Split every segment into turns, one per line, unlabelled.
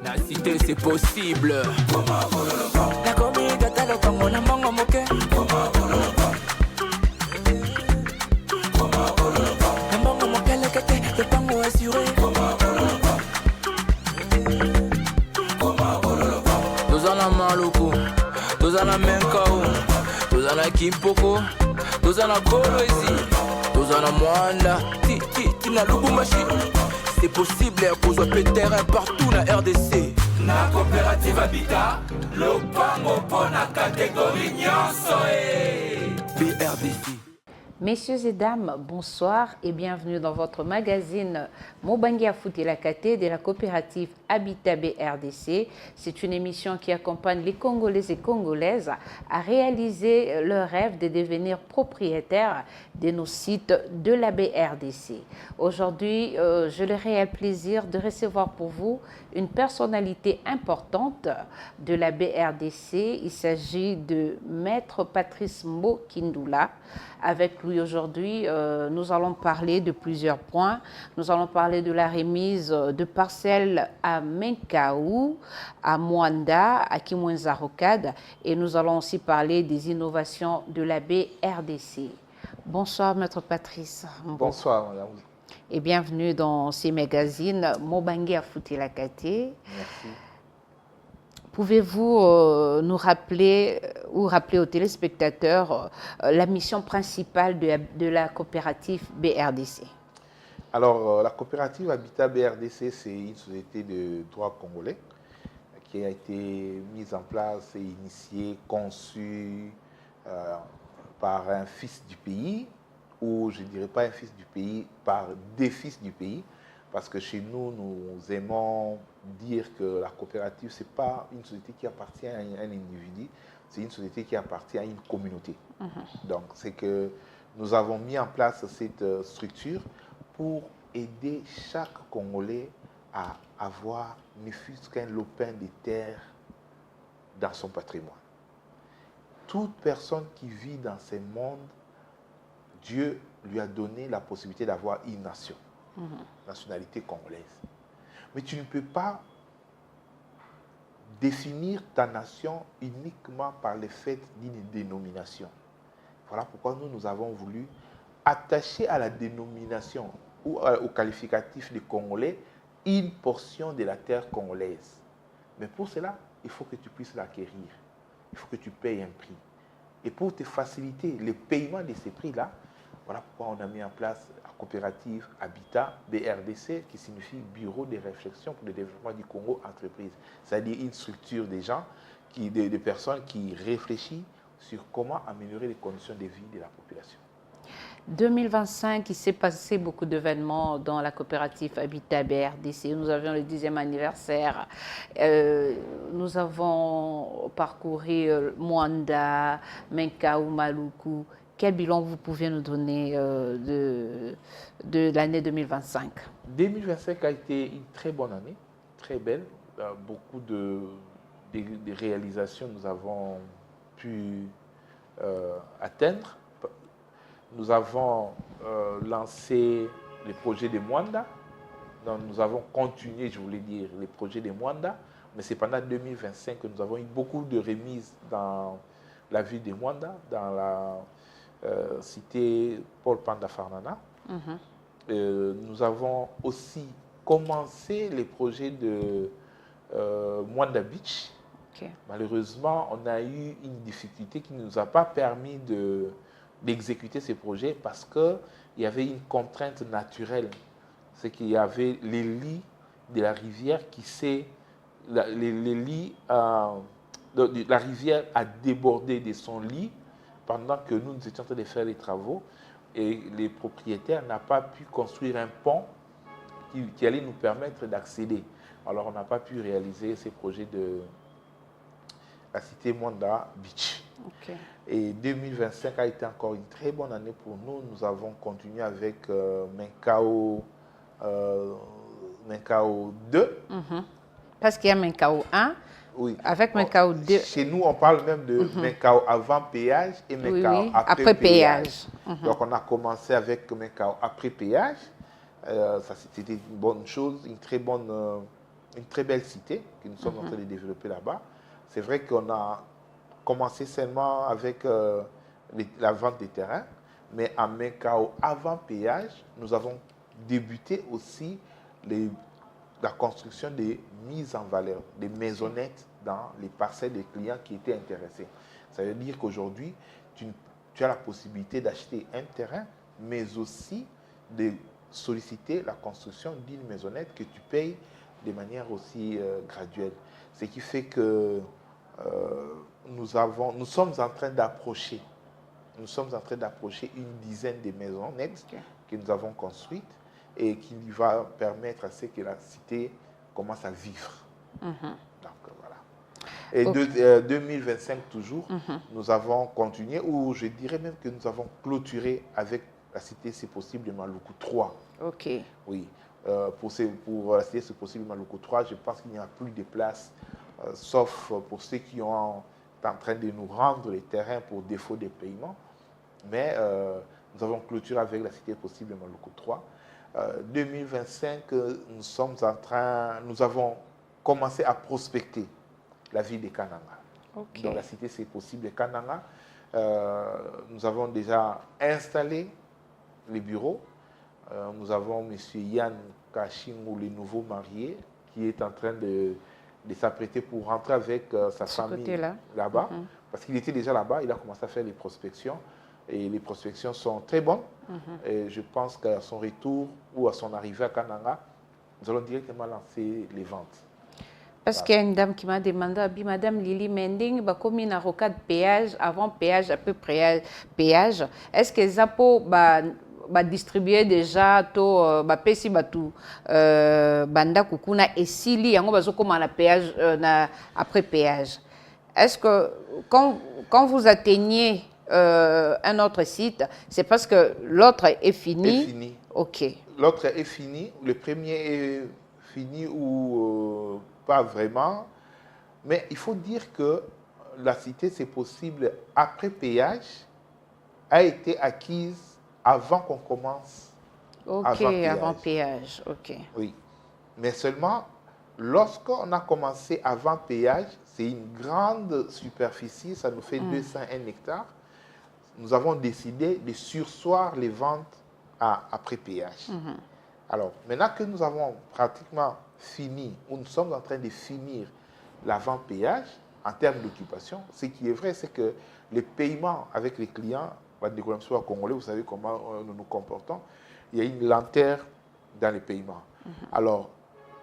La cité c'est possible.
La comida te lo como na mongo moke. Na mongo moke le kete le pango assuré.
Tozana Maluku, Tozana Menkau, Tozana Kimpoko, Tozana Kolwezi, Tozana Mwanda, Tina Lubumbashi. C'est possible qu'on soit terrain partout na RDC. Na coopérative Habitat, Lopango pour la catégorie Nyonso BRDC.
Messieurs et dames, bonsoir et bienvenue dans votre magazine Mobangia Futilakate de la coopérative Habitat BRDC. C'est une émission qui accompagne les Congolais et Congolaises à réaliser leur rêve de devenir propriétaires de nos sites de la BRDC. Aujourd'hui, j'ai le réel plaisir de recevoir pour vous une personnalité importante de la BRDC. Il s'agit de Maître Patrice Mbokindula. Avec lui aujourd'hui, nous allons parler de plusieurs points. Nous allons parler de la remise de parcelles à Menkaou, à Mwanda, à Kimwenza Rocade, et nous allons aussi parler des innovations de la BRDC. Bonsoir, Maître Patrice.
Bonsoir, madame.
Et bienvenue dans ces magazines Mobangia Futilakate.
Merci.
Pouvez-vous nous rappeler ou rappeler aux téléspectateurs la mission principale de la coopérative BRDC?
Alors, la coopérative Habitat BRDC, c'est une société de droit congolais qui a été mise en place et initiée, conçue par un fils du pays, ou je ne dirais pas un fils du pays, par des fils du pays. Parce que chez nous, nous aimons dire que la coopérative, ce n'est pas une société qui appartient à un individu, c'est une société qui appartient à une communauté. Donc, c'est que nous avons mis en place cette structure pour aider chaque Congolais à avoir ne fût-ce qu'un lopin de terre dans son patrimoine. Toute personne qui vit dans ce monde, Dieu lui a donné la possibilité d'avoir une nation. Nationalité congolaise. Mais tu ne peux pas définir ta nation uniquement par le fait d'une dénomination. Voilà pourquoi nous avons voulu attacher à la dénomination ou au qualificatif de Congolais une portion de la terre congolaise. Mais pour cela, il faut que tu puisses l'acquérir. Il faut que tu payes un prix. Et pour te faciliter le paiement de ces prix-là, voilà pourquoi on a mis en place la coopérative Habitat BRDC, qui signifie Bureau de réflexion pour le développement du Congo entreprise. C'est-à-dire une structure de gens, de personnes qui réfléchissent sur comment améliorer les conditions de vie de la population.
2025, il s'est passé beaucoup d'événements dans la coopérative Habitat BRDC. Nous avions le 10e anniversaire. Nous avons parcouru Mwanda, Menkaou, Maluku. Quel bilan vous pouvez nous donner de l'année 2025?
2025 a été une très bonne année, très belle. Beaucoup de réalisations nous avons pu atteindre. Nous avons lancé le projet de Mwanda. Donc nous avons continué, je voulais dire, les projets de Mwanda. Mais c'est pendant 2025 que nous avons eu beaucoup de remises dans la ville de Mwanda, dans la cité Paul Panda Farnana. Nous avons aussi commencé les projets de Mwanda Beach. Malheureusement, on a eu une difficulté qui ne nous a pas permis d'exécuter ces projets parce qu'il y avait une contrainte naturelle. C'est qu'il y avait les lits de la rivière qui s'est... La rivière a débordé de son lit pendant que nous étions en train de faire les travaux et les propriétaires n'ont pas pu construire un pont qui allait nous permettre d'accéder. Alors on n'a pas pu réaliser ces projets de la cité Mwanda Beach. Et 2025 a été encore une très bonne année pour nous. Nous avons continué avec Menkaou 2.
Parce qu'il y a Menkaou 1.
Oui.
Avec Menkaou 2.
Chez nous, on parle même de Menkaou avant péage et Menkaou après péage. Donc, on a commencé avec Menkaou après péage. Ça, c'était une bonne chose, une très bonne une très belle cité que nous sommes en train de développer là-bas. C'est vrai qu'on a commencé seulement avec la vente des terrains, mais en Menkao, avant péage, nous avons débuté aussi la construction des mises en valeur, des maisonnettes dans les parcelles des clients qui étaient intéressés. Ça veut dire qu'aujourd'hui, tu as la possibilité d'acheter un terrain, mais aussi de solliciter la construction d'une maisonnette que tu payes de manière aussi graduelle. Ce qui fait que nous sommes en train d'approcher une dizaine de maisonnettes que nous avons construites et qui va permettre à ce que la cité commence à vivre. Donc voilà. Et 2025 toujours, nous avons continué, ou je dirais même que nous avons clôturé avec la cité C'est Possible de Maluku 3.
Ok.
Oui. Pour la cité C'est Possible de Maluku 3, je pense qu'il n'y a plus de place, sauf pour ceux qui sont en train de nous rendre les terrains pour défaut de paiement. Mais nous avons clôturé avec la cité Possible de Maluku 3. 2025, nous avons commencé à prospecter la ville de Kananga.
Okay.
Dans la cité C'est Possible de Kananga, nous avons déjà installé les bureaux. Nous avons M. Yann Kachingou, le nouveau marié, qui est en train de s'apprêter pour rentrer avec sa famille là-bas. Parce qu'il était déjà là-bas, il a commencé à faire les prospections. Et les prospections sont très bonnes. Et je pense qu'à son retour ou à son arrivée à Kananga, nous allons directement lancer les ventes.
Parce qu'il y a une dame qui m'a demandé, Madame Lily Mending, comme il y a un péage, avant péage, après péage, est-ce que Zapo distribuer déjà to pesi batu banda kukuna esili yango bazokoma na péage après péage. Est-ce que quand vous atteignez un autre site, c'est parce que l'autre est fini?
Est fini.
Ok.
L'autre est fini. Le premier est fini ou pas vraiment. Mais il faut dire que la cité C'est Possible après péage a été acquise avant qu'on commence.
Ok, avant péage. Ok.
Oui. Mais seulement, lorsqu'on a commencé avant péage, c'est une grande superficie, ça nous fait 201 hectares. Nous avons décidé de surseoir les ventes après péage. Alors, maintenant que nous avons pratiquement fini, ou nous sommes en train de finir l'avant-péage, en termes d'occupation, ce qui est vrai, c'est que les paiements avec les clients, soit congolais, vous savez comment nous nous comportons, il y a une lenteur dans les paiements. Alors,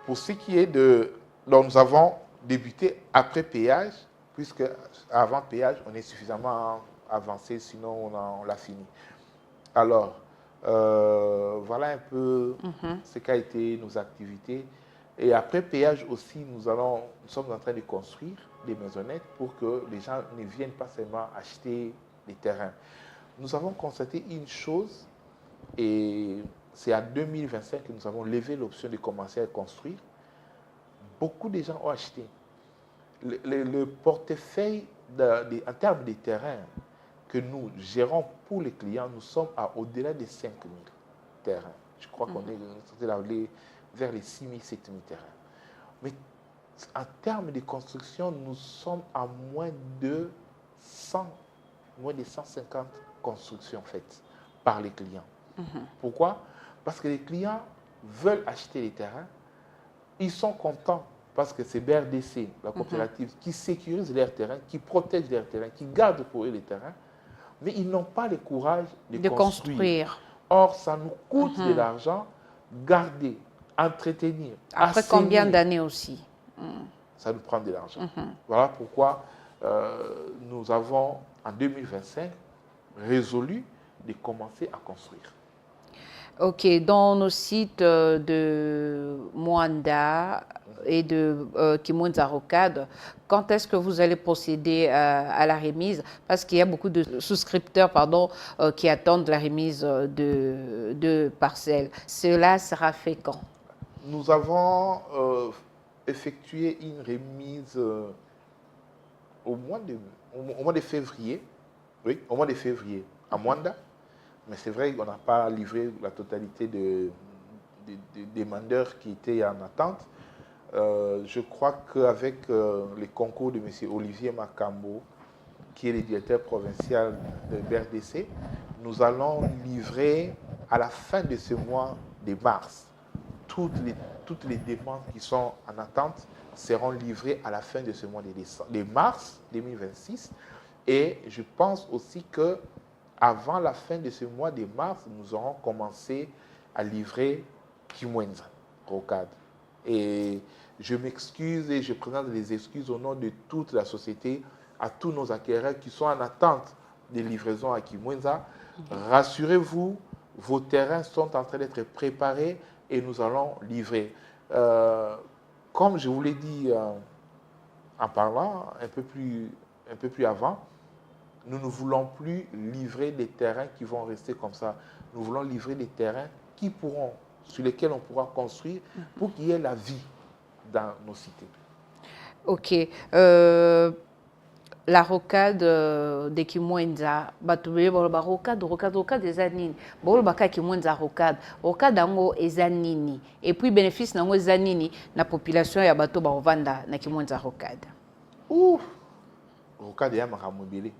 pour ce qui est donc nous avons débuté après péage, puisque avant péage, on est suffisamment avancé, sinon on l'a fini. Alors, voilà un peu ce qu'a été nos activités. Et après péage aussi, nous sommes en train de construire des maisonnettes pour que les gens ne viennent pas seulement acheter des terrains. Nous avons constaté une chose, et c'est en 2025 que nous avons levé l'option de commencer à construire. Beaucoup de gens ont acheté. Le portefeuille en termes de terrains que nous gérons pour les clients, nous sommes au-delà de 5 000 terrains. Je crois qu'on est vers les 6 000, 7 000 terrains. Mais en termes de construction, nous sommes à moins de 150 constructions faites par les clients. Pourquoi? Parce que les clients veulent acheter les terrains, ils sont contents parce que c'est BRDC, la coopérative, qui sécurise leurs terrains, qui protège leurs terrains, qui garde pour eux les terrains, mais ils n'ont pas le courage de construire. Or, ça nous coûte de l'argent, garder, entretenir.
Après
assainir.
Combien d'années aussi?
Ça nous prend de l'argent. Voilà pourquoi nous avons, en 2025, résolu de commencer à construire.
Ok, dans nos sites de Mwanda et de Kimonza Rocade, quand est-ce que vous allez procéder à la remise? Parce qu'il y a beaucoup de souscripteurs qui attendent la remise de parcelles. Cela sera fait quand?
Nous avons effectué une remise au mois de février. Oui, au mois de février, à Mwanda. Mais c'est vrai qu'on n'a pas livré la totalité des demandeurs qui étaient en attente. je crois qu'avec les concours de M. Olivier Makambo, qui est le directeur provincial de BRDC, nous allons livrer à la fin de ce mois de mars. Toutes les demandes qui sont en attente seront livrées à la fin de ce mois de mars 2026. Et je pense aussi que avant la fin de ce mois de mars, nous aurons commencé à livrer Kimwenza, Rocade. Et je m'excuse et je présente des excuses au nom de toute la société à tous nos acquéreurs qui sont en attente des livraisons à Kimwenza. Rassurez-vous, vos terrains sont en train d'être préparés et nous allons livrer. Comme je vous l'ai dit en parlant un peu plus avant, nous ne voulons plus livrer des terrains qui vont rester comme ça. Nous voulons livrer des terrains sur lesquels on pourra construire pour qu'il y ait la vie dans nos cités.
Ok. La rocade de Kimwenza, rocade des années. Kimwenza rocade ango ezanini. Et puis bénéfice nango ezanini na population ya bato ba ovanda na Kimwenza rocade.
Ouf. Rocade ya makamobele.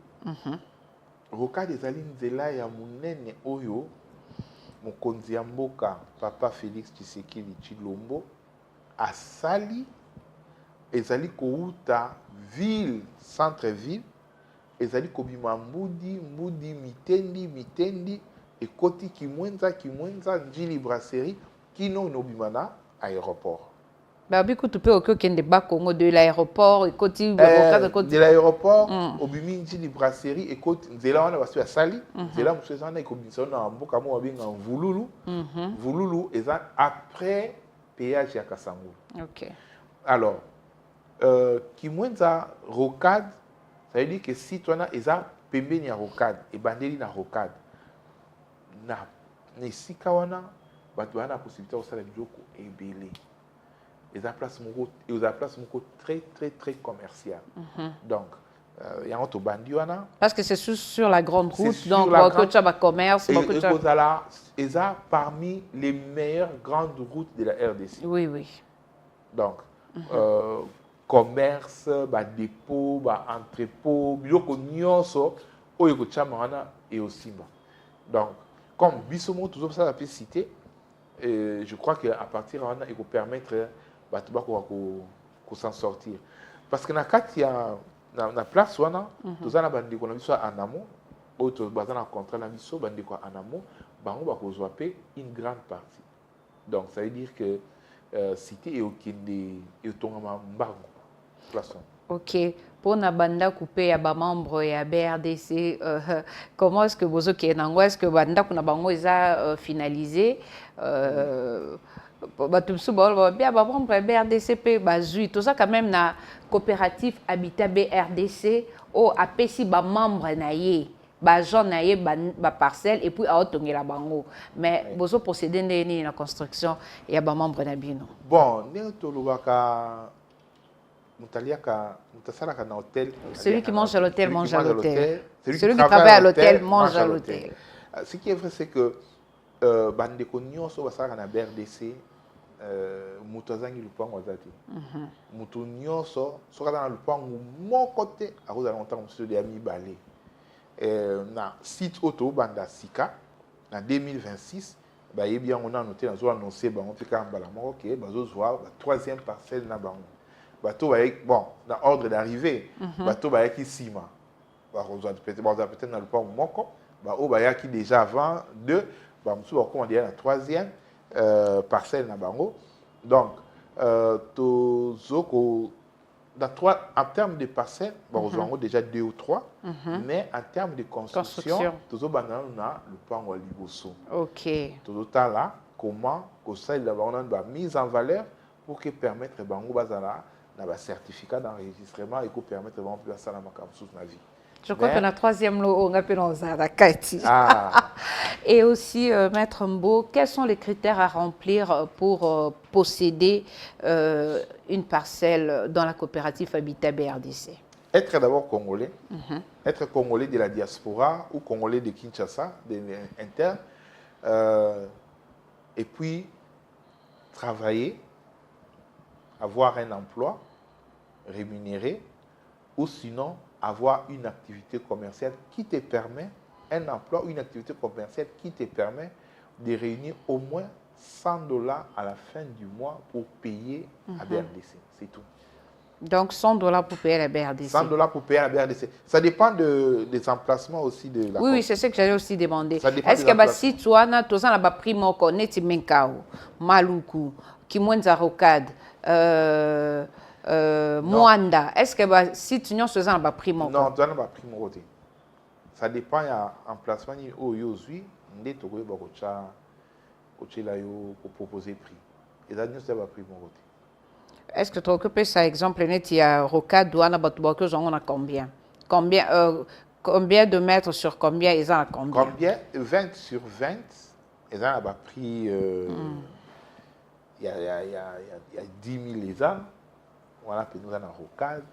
Rocade ezali nzela ya munene oyo mokonzi ya mboka Papa Félix Tshisekedi Tshilombo asali ezali kouta ville centre-ville ezali kobima mbudi mitendi ekoti Kimwenza njili brasserie kino nobima na aéroport.
Babi kutupe okokende ba Congo de l'aéroport ekoti
de l'aéroport obimi njili brasserie ekoti nzela wana baso ya sali nzela mususu wana ekobimisa na mboka mo babenga Vululu. Vululu eza après péage ya Kasango.
OK.
Alors Kimwenza rocade, ça veut dire que si tu as eza pembeni ya rocade et bandeli na rocade na esika wana bato wana possibilité osala biloko ebele. Eza place moko très commercial. Donc il y a un bandi wana
parce que c'est sur la grande route, donc
beaucoup
de commerce, beaucoup
de eza parmi les meilleures grandes routes de la RDC.
Oui.
Donc commerce, dépôt, entrepôt, biloko nyonso oyo kochama wana et aussi. Donc comme bisomo toujours ça la cité, je crois que à partir wana il peut permettre bato ko s'en sortir parce que na kati ya na place wana tozana bandeko na biso en amont auto bazana contrat na biso bandeko en amont bango bakozwa pe une grande partie. Donc ça veut dire que cité et okende et tongama mbango.
Ok. Pour na banda coupé ya ba membre ya BRDC, comment est-ce que vous est-ce que banda kuna bango eza finalisé batumsu ba bien ba membre ya BRDC pe bazui tout ça quand même na coopérative Habitat BRDC o apesi ba membre na ye ba gens na ye ba parcelle et puis a otongela bango mais bozo procéder ndeni na construction ya ba membre na bino.
Bon ne tolobaka
celui qui mange à l'hôtel mange à l'hôtel.
Celui qui travaille à l'hôtel mange à l'hôtel. Ce qui est vrai, c'est que bandeko nyonso basala na BRDC mutu azangi lupango azati. Mutu nyonso soka na lupango moko te akozala longtemps mosusu de mibale. Na site auto banda sika en 2026 bayebi yango na noté nazo annoncer bango pika mbala moko ke bazozwa la troisième parcelle na bango. Bateau bon, dans l'ordre d'arrivée, bateau qui sima. Peut-être dans le pont moko, qui déjà avant deux, comment dire la troisième parcelle na bango. Donc en termes de parcelles, déjà 2 ou 3, mais en termes de construction, tozo banana le pont wa liboso.
OK.
Tozo là comment que ça il a mise en valeur pour que permettre bango bazala un certificat d'enregistrement et qui permettre de faire ça dans ma vie.
Je crois que la troisième lot, on appelle la Kati. Et aussi, Maître Mbo, quels sont les critères à remplir pour posséder une parcelle dans la coopérative Habitat BRDC?
Être d'abord congolais, être congolais de la diaspora ou congolais de Kinshasa, de l'Inter, et puis travailler avoir un emploi rémunéré ou sinon avoir une activité commerciale qui te permet, un emploi ou une activité commerciale qui te permet de réunir au moins $100 à la fin du mois pour payer à BRDC. C'est tout.
Donc, $100 pour payer la BRDC.
$100 pour payer à la BRDC. Ça dépend des emplacements aussi de la
Oui, c'est ce que j'allais aussi demander.
Est-ce
que si tu as un prix moko, neti menkao, maluku, kimwenza rocade, Mwanda, est-ce que si tu as un prix moko?
Non, tu as un prix moko. Ça dépend de l'emplacement où tu es, tu peux proposer prix. Et ça, c'est un prix moko.
Est-ce que tu occupes ça, exemple, il y a rocade, douane, batoubaké, on a combien? Combien de mètres sur combien? Ils ont combien?
Combien? 20 sur 20. Ils ont un prix. Il y a 10 000 les ans. Voilà, puis nous avons un rocade.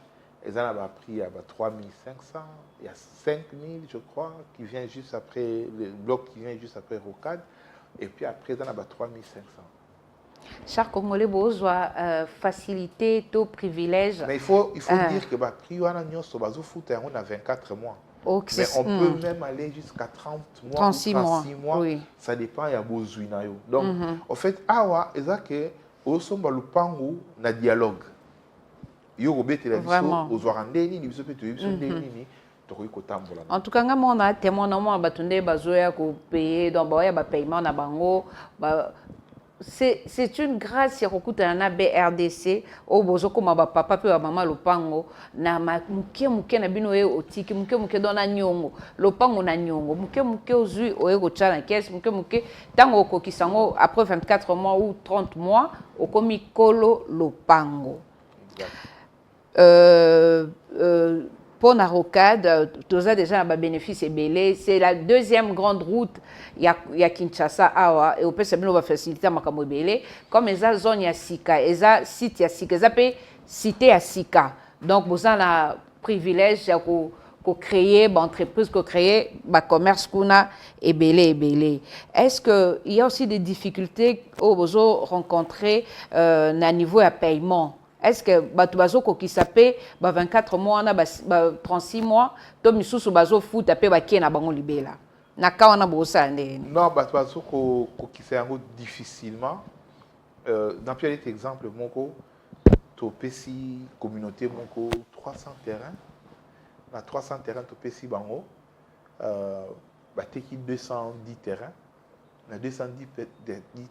Ils ont un prix à 3 500. Il y a 5 000, je crois, qui vient juste après, le bloc qui vient juste après rocade. Et puis après, ils ont 3 500.
Chaque Congolais besoin faciliter tout privilège.
Mais il faut dire que prix on a 24 mois. Okay. Mais on peut même aller jusqu'à 30 mois,
36 mois. Oui.
Ça dépend, il y a besoin. Donc, en fait, il y a que au sommet le pango na dialogue. Il y a
en tout cas, on a témoin payer donc paiement na bango. C'est une grâce ya kokuta na BRDC o bozo koma ba papa pe ba mama lopango na muke na bino e otiki muke dona nyongo lopango na nyongo muke ozui oye ko tchala caisse muke tango okokisango après 24 mois ou 30 mois okomi kolo lopango. Pour la rocade, tu as déjà un bénéfice belé. C'est la deuxième grande route. Il y a Kinshasa, Awa, et au peut se faciliter ma belé. Comme ils ont zone ya Sika, ils ont site ya Sika, ils ont cité à Sika. Donc, vous avez le privilège de créer une entreprise, de créer un commerce et belé. Est-ce qu'il y a aussi des difficultés que vous avez rencontrées à niveau de paiement? Est-ce que bazo qui s'appelle 24 mois, 36 mois, to misusu bazo foot apé bakie na bango libela. Na kawana bosa ndeni.
Non, bazo qui s'appelle difficilement. Dans un exemple, moko to pesi communauté moko 300 terrains. Na 300 terrains to pesi bango. Bateki 210 terrains. Na 210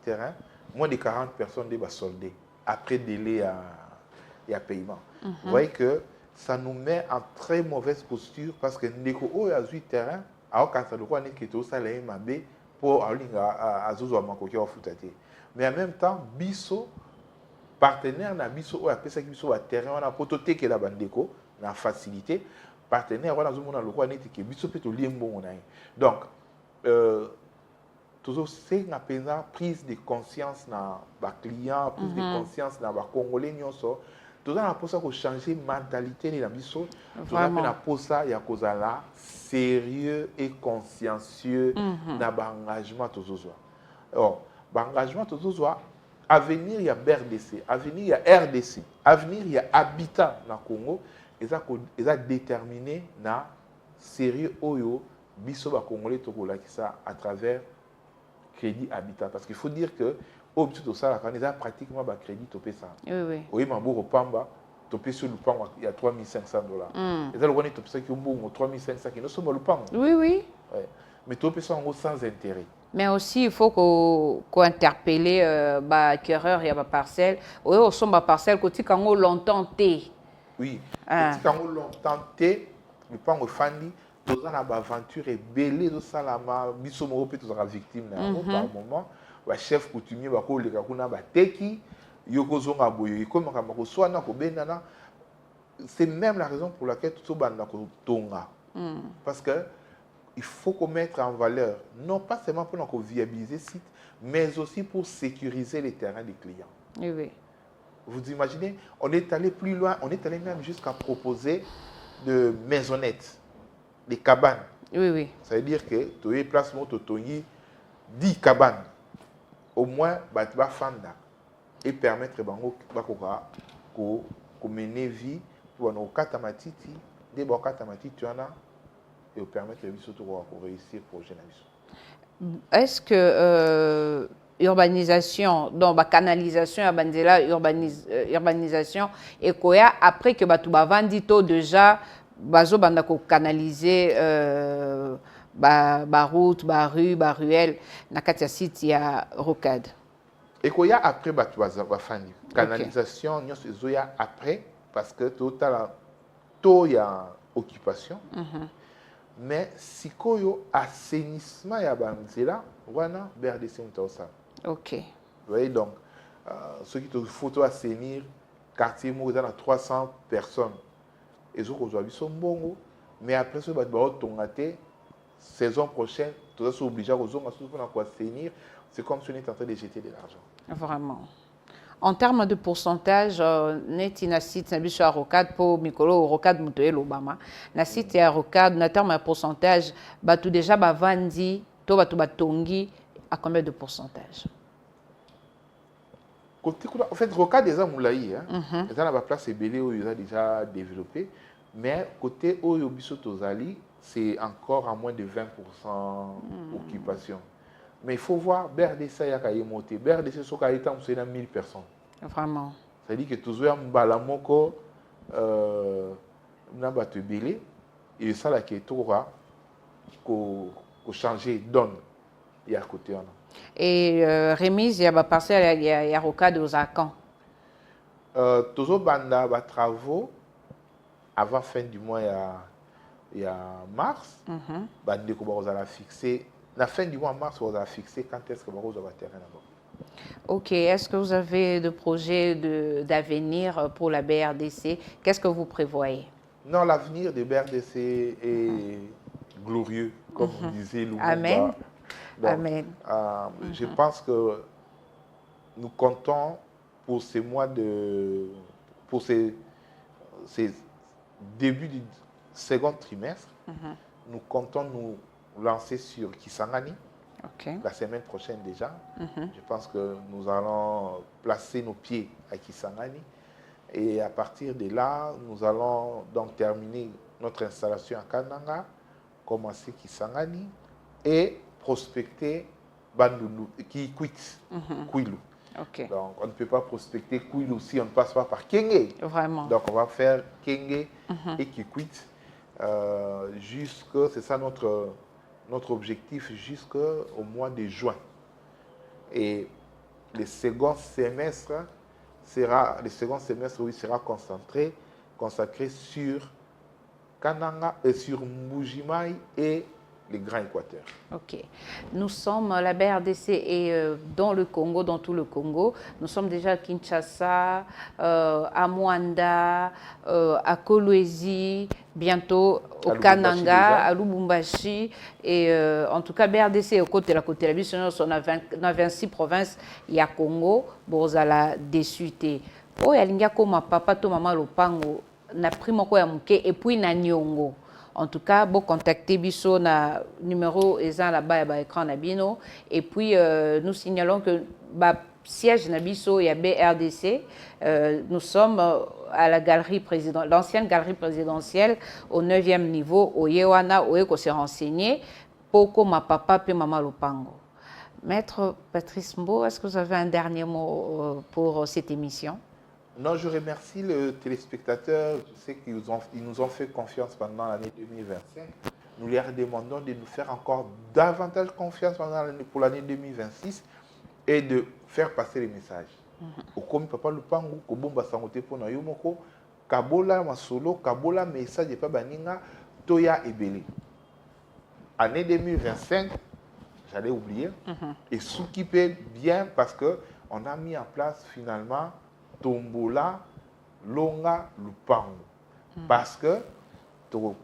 terrains, moins de 40 personnes de soldés après délai à paiement. Vous voyez que ça nous met en très mauvaise posture parce que Ndeko o a 8 terrains, alors quand ça doit être que ça les mabe pour azuzo makoki au futate. Mais en même temps, biso partenaire na biso o a pesa ki biso a terrain on a pototé que la bandeko na facilité partenaire on a zo mona lokwa neti ke biso pe to liembo on a. Donc toujours c'est na pena prise de conscience na ba client, prise de conscience na ba congolais nyonso. Tout ça, on a changer la mentalité de la mission. Tout ça, on a posé sérieux et consciencieux dans l'engagement. Alors, l'engagement, à venir, il y a BRDC, à venir, il y a RDC, à venir, il y a Habitat dans le Congo. Ils ont déterminé na sérieux oyo biso ba Congolais à travers Crédit Habitat. Parce qu'il faut dire que au bout de ça, quand ils ont pratiquement un crédit, tu payes ça.
Oui.
Oui, mais au Pamba, tu payes sur le Pamba, il y a $3 500. Et là, le tu payes sur le 3 500 qui ne sont pas le Pamba.
Oui.
Ouais. Mais tu payes ça sans intérêt.
Mais aussi, il faut qu'on interpelle l'acquéreur et la parcelle. Oui, on sommes parcelle, quand on longtemps té.
Oui, quand on longtemps té, le Pamba fandi, tu as une aventure et belé de salama, bisomoro peut être victime par moment. Le chef coutumier va coller kakuna bateki yokozonga boyo comme kamako swana ko benana. C'est même la raison pour laquelle tout banda ko tonga. Parce que il faut qu'on mette en valeur non pas seulement pour nous viabiliser le site mais aussi pour sécuriser les terrains des clients.
Oui.
Vous imaginez, on est allé plus loin, on est allé même jusqu'à proposer de maisonnettes, des cabanes.
Oui.
Ça veut dire que tu as place moto 10 cabanes. Au moins, tu vas fanda. et permettre bango ko mener vie pour nos kata matiti des kata matiti tu en as et permettre biso to ko réussir projet na biso.
Est-ce que urbanisation donc canalisation ya banzela urbanisation et koya après que batu bavandi to déjà bazo banda ko canaliser ba route ba rue ba ruelle na kati ya site ya Rocade?
Et koya après batu bafandi canalisation nyonso ezoya après parce que total to ya occupation. Mais sikoyo assainissement ya banzela wana BRDC mutausa.
OK.
Vous voyez donc ceux qui te photo assainir quartier mo dans 300 personnes. Et zo ko zo biso mbongo mais après ce ba tongate saison prochaine tu es obligé ko zonga surtout pour assainir, c'est comme si on était en train de jeter de l'argent.
Vraiment. En termes de pourcentage, net na site na biso Rocade pour Mikolo Rocade Mutoel Obama. Na site ya Rocade na terme de pourcentage, batu déjà bavandi, to batu batongi à combien de pourcentage?
Côté en fait Rocade déjà moulayi hein. Déjà na ba place ebélé où ils ont déjà développé, mais côté oyo biso tozali, c'est encore à moins de 20% occupation. Mais il faut voir, BRDC a été monté. BRDC a été monté dans 1000 personnes.
Vraiment.
C'est-à-dire que tous les gens n'a pas de belé. Et ça, là, qui est tout rare, qu'on changer donne. Et à côté, on a.
Et remise, il y a un parcelle, il y a Rocade aux Arcans.
Tous les bandes de travaux, avant fin du mois, il y a mars, bande de vous allez fixer. La fin du mois de mars, vous allez fixer quand est-ce que vous allez terrain là-bas.
Ok. Est-ce que vous avez des projets d'avenir pour la BRDC? Qu'est-ce que vous prévoyez?
Non, l'avenir de BRDC est glorieux, comme vous disiez.
Amen.
Donc,
Amen.
Je pense que nous comptons pour ces mois pour ces débuts du second trimestre, nous comptons nous lancer sur Kisangani, la semaine prochaine déjà. Je pense que nous allons placer nos pieds à Kisangani et à partir de là, nous allons donc terminer notre installation à Kananga, commencer Kisangani et prospecter Bandundu, qui quitte Kwilu. Donc on ne peut pas prospecter Kwilu si on ne passe pas par Kenge.
Vraiment.
Donc on va faire Kenge et Kikwit c'est ça notre objectif jusqu'au mois de juin. Et le second semestre sera consacré sur Kananga et sur Mbujimai et les Grands Équateurs. Ok.
Nous sommes, la BRDC est dans le Congo, dans tout le Congo. Nous sommes déjà à Kinshasa, à Mwanda, à Kolwezi, bientôt au Kananga, à Lubumbashi. Et en tout cas, BRDC est au côté de la côte de la ville. On a 26 provinces, il y a Congo, Bozala, Dessuité. Oh, il y a comme papa, to maman, Lopango, na primo ko ya muke, et puis na Nyongo. En tout cas, vous contactez Bisso na numéro là-bas à l'écran Nabino. Et puis, nous signalons que le siège Nabiso et à BRDC, nous sommes à la galerie l'ancienne galerie présidentielle au 9e niveau, au Yewana, où on s'est renseigné, pour ma papa et maman Lopango. Maître Patrice Mbo, est-ce que vous avez un dernier mot pour cette émission?
Non, je remercie les téléspectateurs. Je sais qu'ils nous ont fait confiance pendant l'année 2025. Nous leur demandons de nous faire encore davantage confiance pour l'année 2026 et de faire passer les messages. Comme papa Lupango, Kobomba Sangote Pona Yomoko, Kabola Masolo, Kabola message de Pabaninga, Toya Ebele. Année 2025, j'allais oublier, et s'occuper bien parce qu'on a mis en place finalement Tombola, Longa, Lupango. Parce que, dans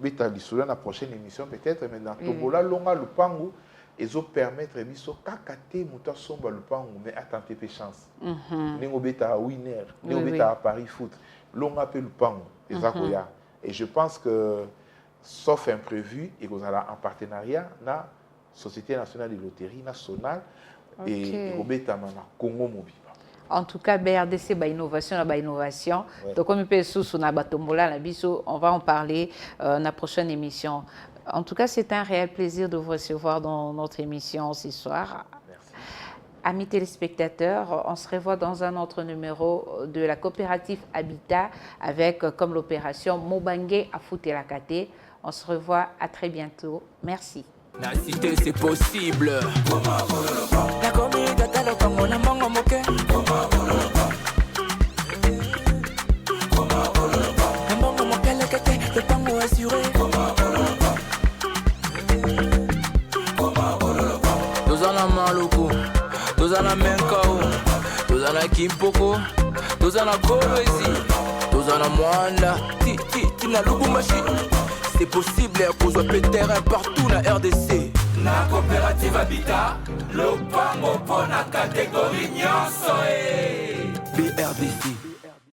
la prochaine émission peut-être, mais dans Tombola, Longa, Lupango, ils ont permettre de kakate muta somba Lupango, mais à tenter de chance. Nengo beta winner, nengo beta Paris foot, Longa pe Lupango, et je pense que, sauf imprévu, et vous allez en partenariat, la Société nationale de loterie nationale et Robeta Mana, Congo Mobile.
En tout cas, BRDC, innovation.
Ouais.
Donc, comme on va en parler dans la prochaine émission. En tout cas, c'est un réel plaisir de vous recevoir dans notre émission ce soir.
Merci.
Amis téléspectateurs, on se revoit dans un autre numéro de la coopérative Habitat avec comme l'opération Mobangue Afuti la Kate. On se revoit à très bientôt. Merci.
La cité c'est possible.
La comida te lo como la mongo moke. La mongo moke le kete, le pango assuré.
Tozana maluku, tozana menkau, tozana kimpoko, tozana kolwezi, tozana mwanda, tina lubumbashi. C'est possible à cause de terrain partout na RDC.
La coopérative Habitat, le pango pour la catégorie nyonso.
BRDC.